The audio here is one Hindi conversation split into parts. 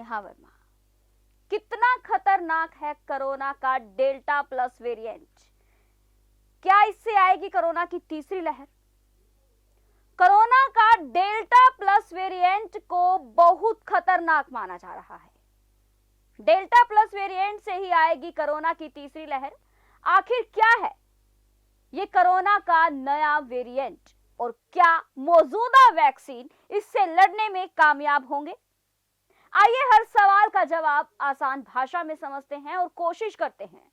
नेहा वर्मा। कितना खतरनाक है कोरोना का डेल्टा प्लस वेरिएंट? क्या इससे आएगी कोरोना की तीसरी लहर? कोरोना का डेल्टा प्लस वेरिएंट को बहुत खतरनाक माना जा रहा है। डेल्टा प्लस वेरिएंट से ही आएगी कोरोना की तीसरी लहर। आखिर क्या है ये कोरोना का नया वेरिएंट और क्या मौजूदा वैक्सीन इससे लड़ने में कामयाब होंगे? आइए हर सवाल का जवाब आसान भाषा में समझते हैं और कोशिश करते हैं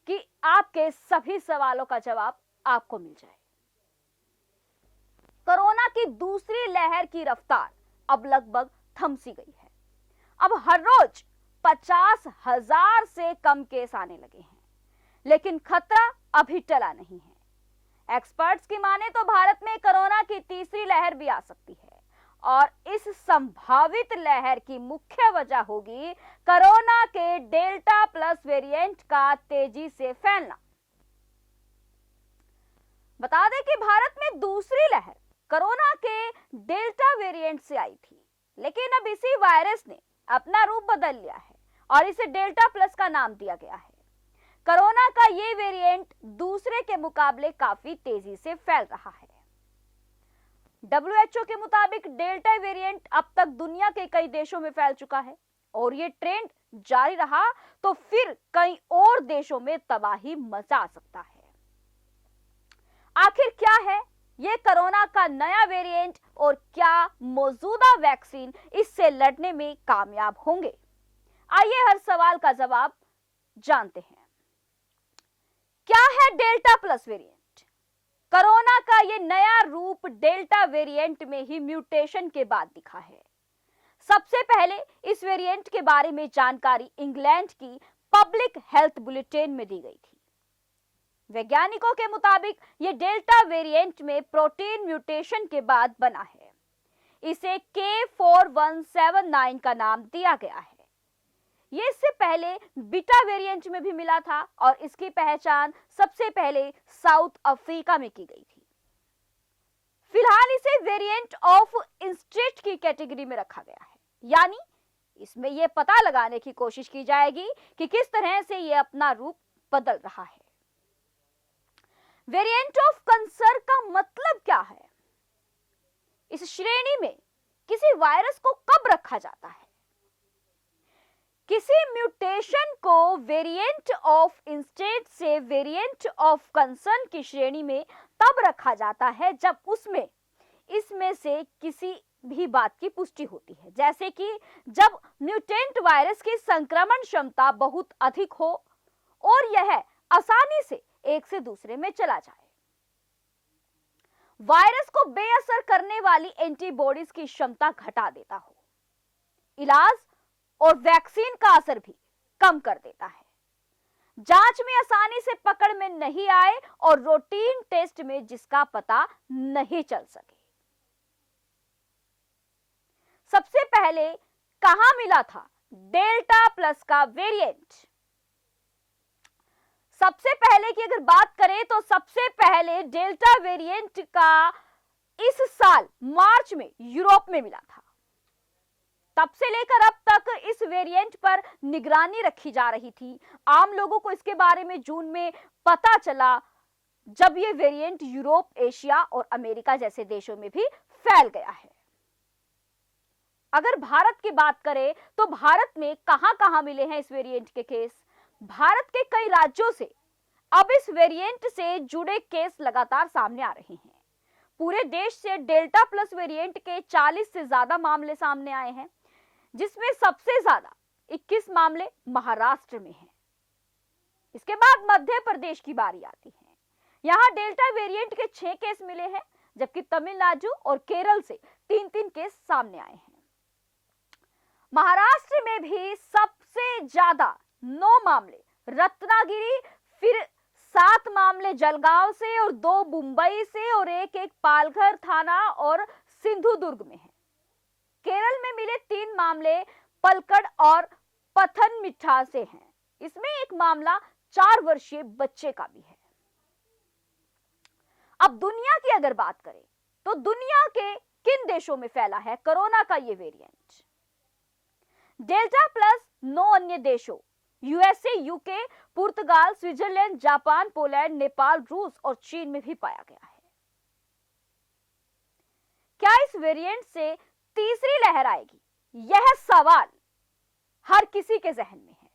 कि आपके सभी सवालों का जवाब आपको मिल जाए। कोरोना की दूसरी लहर की रफ्तार अब लगभग थम सी गई है। अब हर रोज 50,000 से कम केस आने लगे हैं, लेकिन खतरा अभी टला नहीं है। एक्सपर्ट्स की माने तो भारत में कोरोना की तीसरी लहर भी आ सकती है और इस संभावित लहर की मुख्य वजह होगी कोरोना के डेल्टा प्लस वेरिएंट का तेजी से फैलना। बता दें कि भारत में दूसरी लहर कोरोना के डेल्टा वेरिएंट से आई थी, लेकिन अब इसी वायरस ने अपना रूप बदल लिया है और इसे डेल्टा प्लस का नाम दिया गया है। कोरोना का ये वेरिएंट दूसरे के मुकाबले काफी तेजी से फैल रहा है। WHO के मुताबिक डेल्टा वेरिएंट अब तक दुनिया के कई देशों में फैल चुका है और ये ट्रेंड जारी रहा तो फिर कई और देशों में तबाही मचा सकता है। आखिर क्या है ये कोरोना का नया वेरिएंट और क्या मौजूदा वैक्सीन इससे लड़ने में कामयाब होंगे? आइए हर सवाल का जवाब जानते हैं। क्या है डेल्टा प्लस वेरिएंट? कोरोना का ये नया रूप डेल्टा वेरिएंट में ही म्यूटेशन के बाद दिखा है। सबसे पहले इस वेरिएंट के बारे में जानकारी इंग्लैंड की पब्लिक हेल्थ बुलेटिन में दी गई थी। वैज्ञानिकों के मुताबिक ये डेल्टा वेरिएंट में प्रोटीन म्यूटेशन के बाद बना है। इसे K4179 का नाम दिया गया है। ये इससे पहले बीटा वेरिएंट में भी मिला था और इसकी पहचान सबसे पहले साउथ अफ्रीका में की गई थी। फिलहाल इसे वेरिएंट ऑफ इंस्टेट की कैटेगरी में रखा गया है, यानी इसमें यह पता लगाने की कोशिश की जाएगी कि किस तरह से यह अपना रूप बदल रहा है। वेरिएंट ऑफ कंसर्न का मतलब क्या है? इस श्रेणी में किसी वायरस को कब रखा जाता है? किसी म्यूटेशन को वेरिएंट ऑफ इंस्टेट से वेरिएंट ऑफ कंसर्न की श्रेणी में तब रखा जाता है जब उसमें इसमें से किसी भी बात की पुष्टि होती है, जैसे कि जब म्यूटेंट वायरस की संक्रमण क्षमता बहुत अधिक हो और यह आसानी से एक से दूसरे में चला जाए। वायरस को बेअसर करने वाली एंटीबॉडीज की क्षमता घटा देता हो। इलाज और वैक्सीन का असर भी कम कर देता है। जांच में आसानी से पकड़ में नहीं आए और रूटीन टेस्ट में जिसका पता नहीं चल सके। सबसे पहले कहां मिला था डेल्टा प्लस का वेरिएंट? सबसे पहले की अगर बात करें तो सबसे पहले डेल्टा वेरिएंट का इस साल मार्च में यूरोप में मिला था। तब से लेकर अब तक इस वेरिएंट पर निगरानी रखी जा रही थी। आम लोगों को इसके बारे में जून में पता चला जब यह वेरिएंट यूरोप, एशिया और अमेरिका जैसे देशों में भी फैल गया है। अगर भारत की बात करें तो भारत में कहां-कहां मिले हैं इस वेरिएंट के केस? भारत के कई राज्यों से अब इस वेरिएंट से जुड़े केस लगातार सामने आ रहे हैं। पूरे देश से डेल्टा प्लस वेरिएंट के 40 से ज्यादा मामले सामने आए हैं, जिसमें सबसे ज्यादा 21 मामले महाराष्ट्र में हैं। इसके बाद मध्य प्रदेश की बारी आती है। यहां डेल्टा वेरिएंट के 6 केस मिले हैं, जबकि तमिलनाडु और केरल से 3-3 केस सामने आए हैं। महाराष्ट्र में भी सबसे ज्यादा 9 मामले रत्नागिरी, फिर 7 मामले जलगांव से और 2 मुंबई से और एक पालघर थाना और सिंधुदुर्ग में है। केरल में मिले 3 मामले पलक्कड़ और पथनमथिट्टा से हैं। इसमें एक मामला 4 वर्षीय बच्चे का भी है। अब दुनिया की अगर बात करें तो दुनिया के किन देशों में फैला है कोरोना का ये वेरिएंट? डेल्टा प्लस 9 अन्य देशों यूएसए, यूके, पुर्तगाल, स्विट्जरलैंड, जापान, पोलैंड, नेपाल, रूस और चीन में भी पाया गया है। क्या इस वेरिएंट से तीसरी लहर आएगी? यह सवाल हर किसी के जहन में है।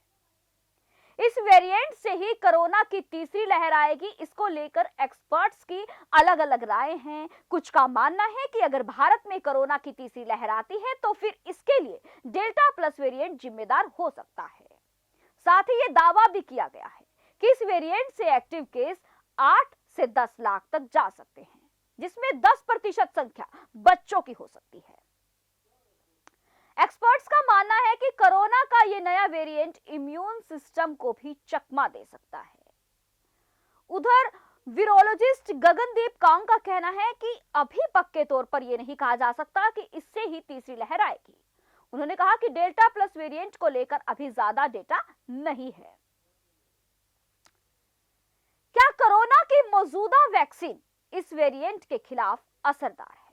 इस वेरिएंट से ही कोरोना की तीसरी लहर आएगी, इसको लेकर एक्सपर्ट्स की अलग अलग राय हैं। कुछ का मानना है कि अगर भारत में कोरोना की तीसरी लहर आती है तो फिर इसके लिए डेल्टा प्लस वेरिएंट जिम्मेदार हो सकता है। साथ ही यह दावा भी किया गया है कि इस वेरिएंट से एक्टिव केस 8 से 10 लाख तक जा सकते हैं, जिसमें 10% संख्या बच्चों की हो सकती है। एक्सपर्ट्स का मानना है कि कोरोना का यह नया वेरिएंट इम्यून सिस्टम को भी चकमा दे सकता है। उधर वीरोलॉजिस्ट गगनदीप कांग का कहना है कि अभी पक्के तौर पर यह नहीं कहा जा सकता कि इससे ही तीसरी लहर आएगी। उन्होंने कहा कि डेल्टा प्लस वेरिएंट को लेकर अभी ज्यादा डेटा नहीं है। क्या कोरोना की मौजूदा वैक्सीन इस वेरिएंट के खिलाफ असरदार है?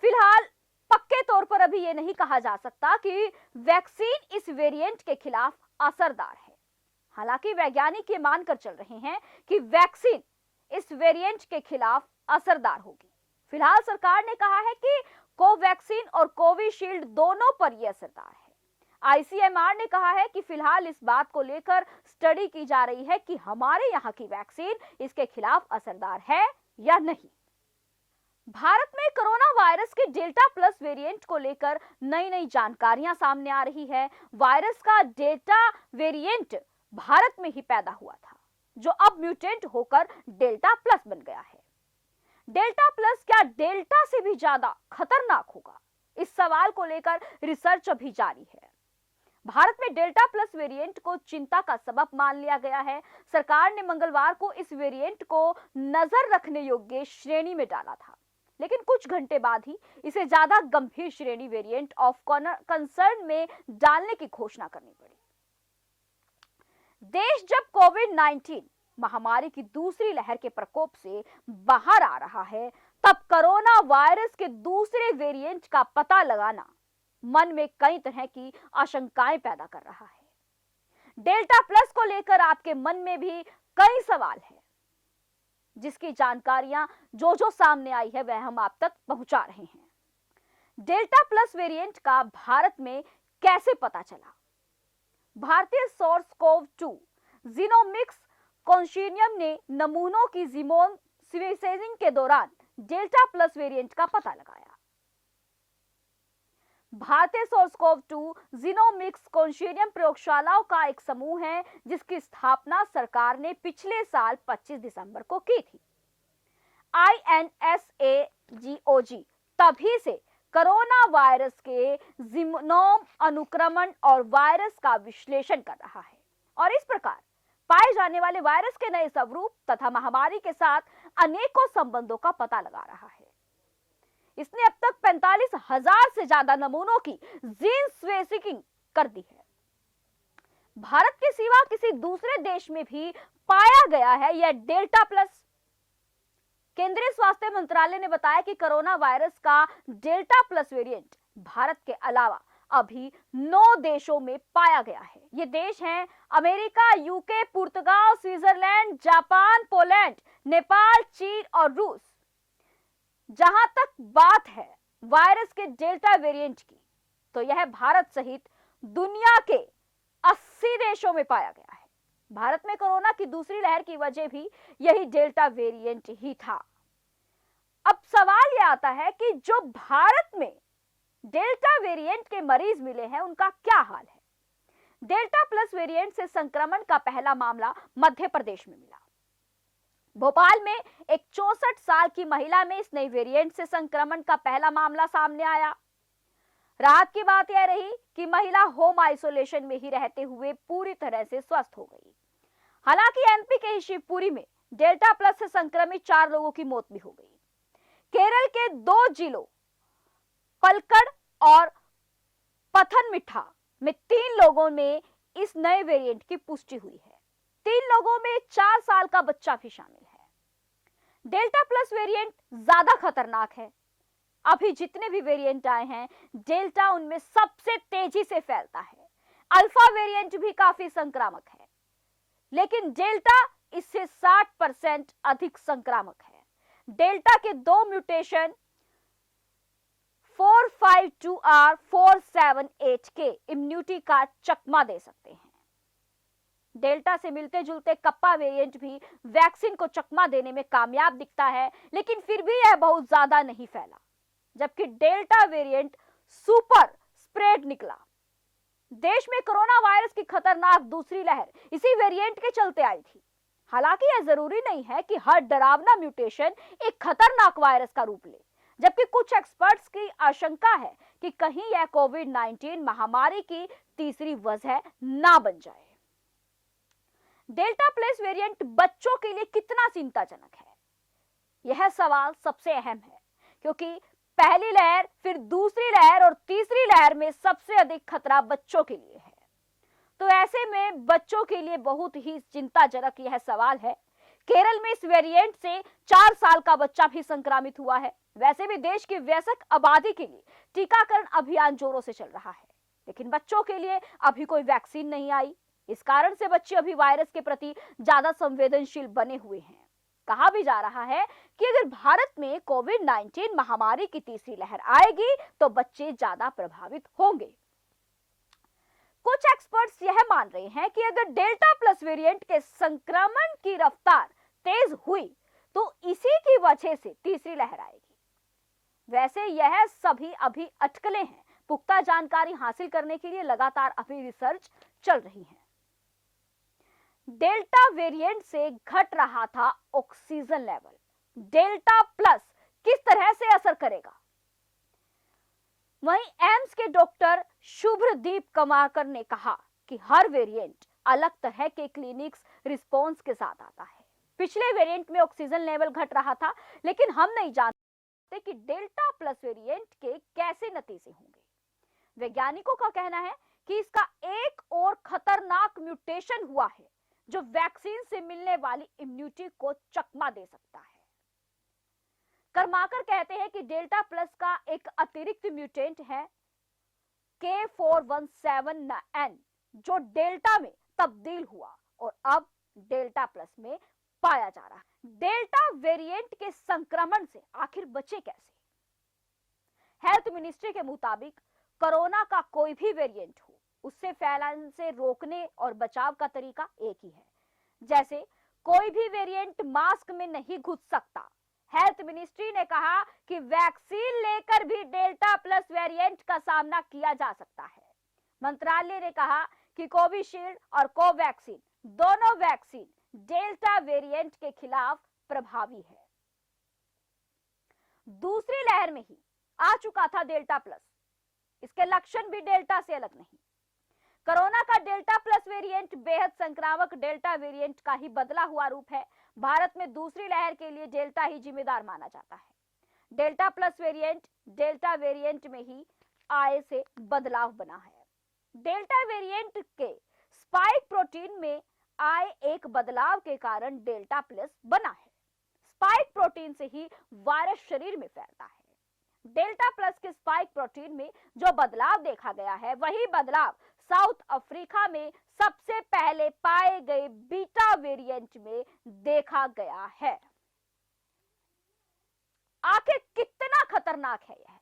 फिलहाल पक्के तौर पर अभी यह नहीं कहा जा सकता कि वैक्सीन इस वेरिएंट के खिलाफ असरदार है। हालांकि वैज्ञानिक ये मानकर चल रहे हैं कि वैक्सीन इस वेरिएंट के खिलाफ असरदार होगी। फिलहाल सरकार ने कहा है कि कोवैक्सीन और कोविशील्ड दोनों पर यह असरदार है। आईसीएमआर ने कहा है कि फिलहाल इस बात को लेकर स्टडी की जा रही है कि हमारे यहाँ की वैक्सीन इसके खिलाफ असरदार है या नहीं। भारत में कोरोना वायरस के डेल्टा प्लस वेरिएंट को लेकर नई नई जानकारियां सामने आ रही है। वायरस का डेल्टा वेरिएंट भारत में ही पैदा हुआ था, जो अब म्यूटेंट होकर डेल्टा प्लस बन गया है। डेल्टा प्लस क्या डेल्टा से भी ज्यादा खतरनाक होगा? इस सवाल को लेकर रिसर्च अभी जारी है। भारत में डेल्टा प्लस वेरिएंट को चिंता का सबब मान लिया गया है। सरकार ने मंगलवार को इस वेरिएंट को नजर रखने योग्य श्रेणी में डाला था, लेकिन कुछ घंटे बाद ही इसे ज्यादा गंभीर श्रेणी वेरिएंट ऑफ कंसर्न में डालने की घोषणा करनी पड़ी। देश जब कोविड-19 महामारी की दूसरी लहर के प्रकोप से बाहर आ रहा है, तब कोरोना वायरस के दूसरे वेरिएंट का पता लगाना मन में कई तरह की आशंकाएं पैदा कर रहा है। डेल्टा प्लस को लेकर आपके मन में भी कई सवाल हैं, जिसकी जानकारियां जो सामने आई है वह हम आप तक पहुंचा रहे हैं। डेल्टा प्लस वेरिएंट का भारत में कैसे पता चला? भारतीय सोर्स कोव 2 जीनोमिक्स कंसोर्टियम ने नमूनों की जीनोम सीक्वेंसिंग के दौरान डेल्टा प्लस वेरिएंट का पता लगाया। भारतीय सोर्स कोव 2 जीनोमिक्स कंसोर्टियम प्रयोगशालाओं का एक समूह है, जिसकी स्थापना सरकार ने पिछले साल 25 दिसंबर को की थी। INSAGOG तभी से कोरोना वायरस के जीनोम अनुक्रमण और वायरस का विश्लेषण कर रहा है और इस प्रकार पाए जाने वाले वायरस के नए स्वरूप तथा महामारी के साथ अनेकों संबंधों का पता लगा रहा है। इसने अब तक 45,000 से ज्यादा नमूनों की जीन सीक्वेंसिंग कर दी है। भारत के सिवा किसी दूसरे देश में भी पाया गया है यह डेल्टा प्लस। केंद्रीय स्वास्थ्य मंत्रालय ने बताया कि कोरोना वायरस का डेल्टा प्लस वेरिएंट भारत के अलावा अभी 9 देशों में पाया गया है। ये देश हैं अमेरिका, यूके, पुर्तगाल, स्विट्जरलैंड, जापान, पोलैंड, नेपाल, चीन और रूस। जहां तक बात है वायरस के डेल्टा वेरिएंट की, तो यह भारत सहित दुनिया के 80 देशों में पाया गया है। भारत में कोरोना की दूसरी लहर की वजह भी यही डेल्टा वेरिएंट ही था। अब सवाल यह आता है कि जो भारत में डेल्टा वेरिएंट के मरीज मिले हैं उनका क्या हाल है? डेल्टा प्लस वेरिएंट से संक्रमण का पहला मामला मध्य प्रदेश में मिला। भोपाल में एक 64 साल की महिला में इस नई वेरिएंट से संक्रमण का पहला मामला सामने आया। राहत की बात यह रही कि महिला होम आइसोलेशन में ही रहते हुए पूरी तरह से स्वस्थ हो गई। हालांकि एमपी के शिवपुरी में डेल्टा प्लस से संक्रमित 4 लोगों की मौत भी हो गई। केरल के 2 जिलों पलक्कड़ और पथनमथिट्टा में 3 लोगों में इस नए वेरिएंट की पुष्टि हुई है। 3 लोगों में 4 साल का बच्चा भी शामिल है। डेल्टा प्लस वेरिएंट ज्यादा खतरनाक है। अभी जितने भी वेरिएंट आए हैं, डेल्टा उनमें सबसे तेजी से फैलता है। अल्फा वेरिएंट भी काफी संक्रामक है, लेकिन डेल्टा इससे 60% अधिक संक्रामक है। डेल्टा के दो म्यूटेशन 452R 478 के इम्यूनिटी का चकमा दे सकते हैं। डेल्टा से मिलते जुलते कप्पा वेरिएंट भी वैक्सीन को चकमा देने में कामयाब दिखता है, लेकिन फिर भी यह बहुत ज्यादा नहीं फैला, जबकि डेल्टा वेरिएंट सुपर स्प्रेड निकला। देश में कोरोना वायरस की खतरनाक दूसरी लहर इसी वेरिएंट के चलते आई थी। हालांकि यह जरूरी नहीं है कि हर डरावना म्यूटेशन एक खतरनाक वायरस का रूप ले, जबकि कुछ एक्सपर्ट्स की आशंका है कि कहीं यह कोविड-19 महामारी की तीसरी वजह ना बन जाए। डेल्टा प्लस वेरिएंट बच्चों के लिए कितना चिंताजनक है, यह सवाल सबसे अहम है, क्योंकि पहली लहर, फिर दूसरी लहर और तीसरी लहर में सबसे अधिक खतरा बच्चों के लिए है। तो ऐसे में बच्चों के लिए बहुत ही चिंताजनक यह सवाल है। केरल में इस वेरिएंट से 4 साल का बच्चा भी संक्रमित हुआ है। वैसे भी देश की वयस्क आबादी के लिए टीकाकरण अभियान जोरों से चल रहा है, लेकिन बच्चों के लिए अभी कोई वैक्सीन नहीं आई। इस कारण से बच्चे अभी वायरस के प्रति ज्यादा संवेदनशील बने हुए हैं। कहा भी जा रहा है कि अगर भारत में कोविड-19 महामारी की तीसरी लहर आएगी तो बच्चे ज्यादा प्रभावित होंगे। कुछ एक्सपर्ट्स यह मान रहे हैं कि अगर डेल्टा प्लस वेरिएंट के संक्रमण की रफ्तार तेज हुई तो इसी की वजह से तीसरी लहर आएगी। वैसे यह सभी अभी अटकलें हैं। पुख्ता जानकारी हासिल करने के लिए लगातार अभी रिसर्च चल रही है। डेल्टा वेरिएंट से घट रहा था ऑक्सीजन लेवल, डेल्टा प्लस किस तरह से असर करेगा? वहीं एम्स के डॉक्टर शुभ्रदीप कमारकर ने कहा कि हर वेरिएंट अलग तरह के क्लिनिक्स रिस्पॉन्स के साथ आता है। पिछले वेरिएंट में ऑक्सीजन लेवल घट रहा था, लेकिन हम नहीं जानते कि डेल्टा प्लस वेरिएंट के कैसे नतीजे होंगे। वैज्ञानिकों का कहना है कि इसका एक और खतरनाक म्यूटेशन हुआ है जो वैक्सीन से मिलने वाली इम्यूनिटी को चकमा दे सकता है। कर्माकर कहते हैं कि डेल्टा प्लस का एक अतिरिक्त म्यूटेंट है K417N, जो डेल्टा में तब्दील हुआ और अब डेल्टा प्लस में पाया जा रहा है। डेल्टा वेरिएंट के संक्रमण से आखिर बचे कैसे? हेल्थ मिनिस्ट्री के मुताबिक कोरोना का कोई भी वेरिएंट हो, उससे फैलाने से रोकने और बचाव का तरीका एक ही है। जैसे कोई भी वेरिएंट मास्क में नहीं घुस सकता। हेल्थ मिनिस्ट्री ने कहा कि वैक्सीन लेकर भी डेल्टा प्लस वेरिएंट का सामना किया जा सकता है। मंत्रालय ने कहा कि कोविशील्ड और कोवैक्सीन दोनों वैक्सीन डेल्टा वेरिएंट के खिलाफ प्रभावी है। दूसरी लहर में ही आ चुका था डेल्टा प्लस, इसके लक्षण भी डेल्टा से अलग नहीं। कोरोना का डेल्टा प्लस वेरिएंट बेहद संक्रामक डेल्टा वेरिएंट का ही बदला हुआ रूप है। भारत में दूसरी लहर के लिए डेल्टा ही जिम्मेदार माना जाता है। Delta plus variant delta variant में ही आए से बदलाव बना है। डेल्टा वेरिएंट के स्पाइक प्रोटीन में आए एक बदलाव के कारण डेल्टा प्लस बना है। स्पाइक प्रोटीन से ही वायरस शरीर में फैलता है। डेल्टा प्लस के स्पाइक प्रोटीन में जो बदलाव देखा गया है, वही बदलाव साउथ अफ्रीका में सबसे पहले पाए गए बीटा वेरिएंट में देखा गया है। आखिर कितना खतरनाक है यह?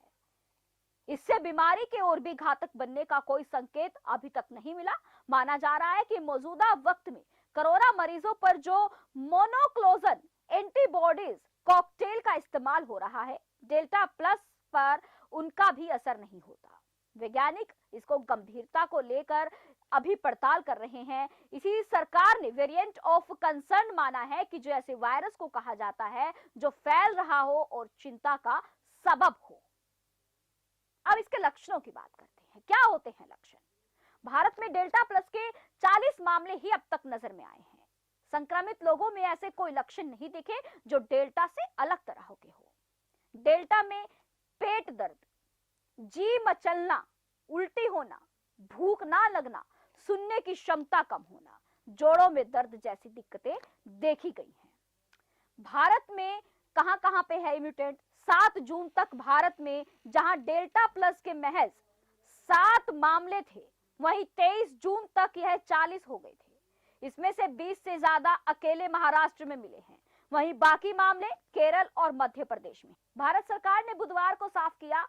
इससे बीमारी के और भी घातक बनने का कोई संकेत अभी तक नहीं मिला। माना जा रहा है कि मौजूदा वक्त में कोरोना मरीजों पर जो मोनोक्लोनल एंटीबॉडीज कॉकटेल का इस्तेमाल हो रहा है, डेल्टा प्लस पर उनका भी असर नहीं होता। वैज्ञानिक इसको गंभीरता को लेकर अभी पड़ताल कर रहे हैं। इसी सरकार ने वेरिएंट ऑफ कंसर्न माना है कि जो ऐसे वायरस को कहा जाता है जो फैल रहा हो और चिंता का सबब हो। अब इसके लक्षणों की बात करते हैं। क्या होते हैं लक्षण? भारत में डेल्टा प्लस के 40 मामले ही अब तक नजर में आए हैं। संक्रमित लोगों में ऐसे कोई लक्षण नहीं दिखे जो डेल्टा से अलग तरह के हो। डेल्टा में पेट दर्द, जी मचलना, उल्टी होना, भूख ना लगना, सुनने की क्षमता कम होना, जोड़ों में दर्द जैसी दिक्कतें देखी गई हैं। भारत में कहां-कहां पे है म्यूटेंट? 7 जून तक भारत में जहां डेल्टा प्लस के महज 7 मामले थे, वहीं 23 जून तक यह 40 हो गए थे। इसमें से 20 से ज्यादा अकेले महाराष्ट्र में मिले हैं, वहीं बाकी मामले केरल और मध्य प्रदेश में। भारत सरकार ने बुधवार को साफ किया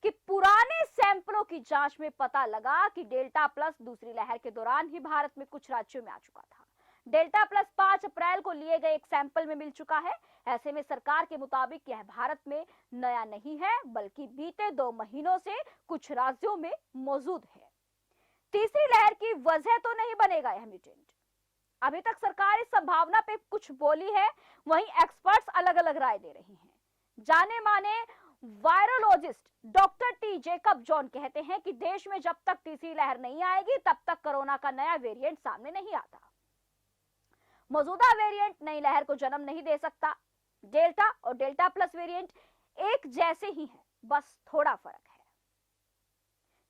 कि पुराने सैंपलों की जांच में पता लगा कि डेल्टा प्लस दूसरी लहर के दौरान ही भारत में कुछ राज्यों में आ चुका था। डेल्टा प्लस 5 अप्रैल को लिए गए एक सैंपल में मिल चुका है। ऐसे में सरकार के मुताबिक यह भारत में नया नहीं है, बल्कि बीते 2 महीनों से कुछ राज्यों में मौजूद है। तीसरी लहर की वजह तो नहीं बनेगा यह म्यूटेंट। अभी तक सरकार इस संभावना पे कुछ बोली है, वहीं एक्सपर्ट्स अलग अलग राय दे रहे हैं। जाने माने virologist doctor T Jacob John कहते हैं कि देश में जब तक तीसरी लहर नहीं आएगी, तब तक कोरोना का नया वेरिएंट सामने नहीं आता। मौजूदा वेरिएंट नई लहर को जन्म नहीं दे सकता। डेल्टा और डेल्टा प्लस वेरिएंट एक जैसे ही हैं, बस थोड़ा फर्क है।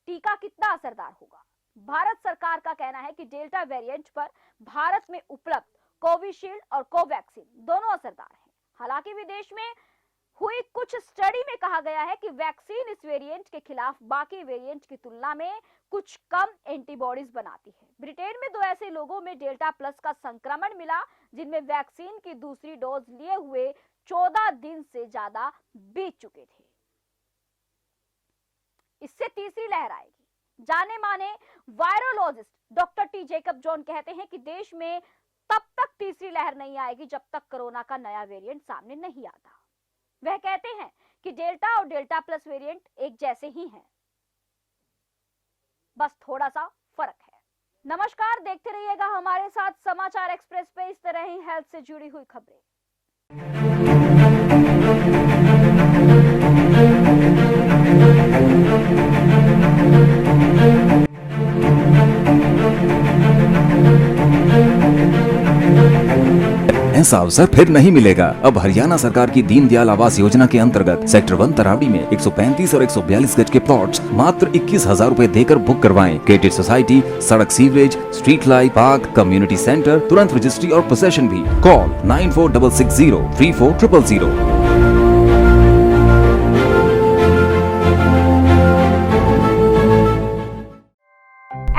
टीका कितना असरदार होगा? भारत सरकार का कहना है कि डेल्टा वेरिएंट पर भारत में उपलब्ध कोविशील्ड और कोवैक्सीन दोनों असरदार हैं। हालांकि विदेश में हुई कुछ स्टडी में कहा गया है कि वैक्सीन इस वेरिएंट के खिलाफ बाकी वेरिएंट की तुलना में कुछ कम एंटीबॉडीज बनाती है। ब्रिटेन में 2 ऐसे लोगों में डेल्टा प्लस का संक्रमण मिला जिनमें वैक्सीन की दूसरी डोज लिए हुए 14 दिन से ज्यादा बीत चुके थे। इससे तीसरी लहर आएगी। जाने माने virologist doctor T Jacob John कहते हैं कि देश में तब तक तीसरी लहर नहीं आएगी जब तक कोरोना का नया वेरिएंट सामने नहीं आता। वह कहते हैं कि डेल्टा और डेल्टा प्लस वेरिएंट एक जैसे ही हैं, बस थोड़ा सा फर्क है। नमस्कार, देखते रहिएगा हमारे साथ समाचार एक्सप्रेस पे इस तरह ही हेल्थ से जुड़ी हुई खबरें। ऐसा अवसर फिर नहीं मिलेगा। अब हरियाणा सरकार की दीनदयाल आवास योजना के अंतर्गत सेक्टर 1 तरावड़ी में 135 और 142 गज के प्लॉट्स मात्र 21,000 रुपए देकर बुक करवाएं। क्रिएटिव सोसाइटी, सड़क, sewerage, street light, park, community centre, तुरंत रजिस्ट्री और पोसेशन भी। कॉल 9466034000।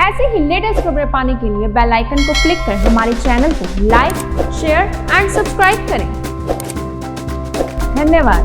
ऐसे ही लेटेस्ट खबरें पाने के लिए बेल आइकन को क्लिक कर हमारे चैनल को लाइक, शेयर एंड सब्सक्राइब करें। धन्यवाद।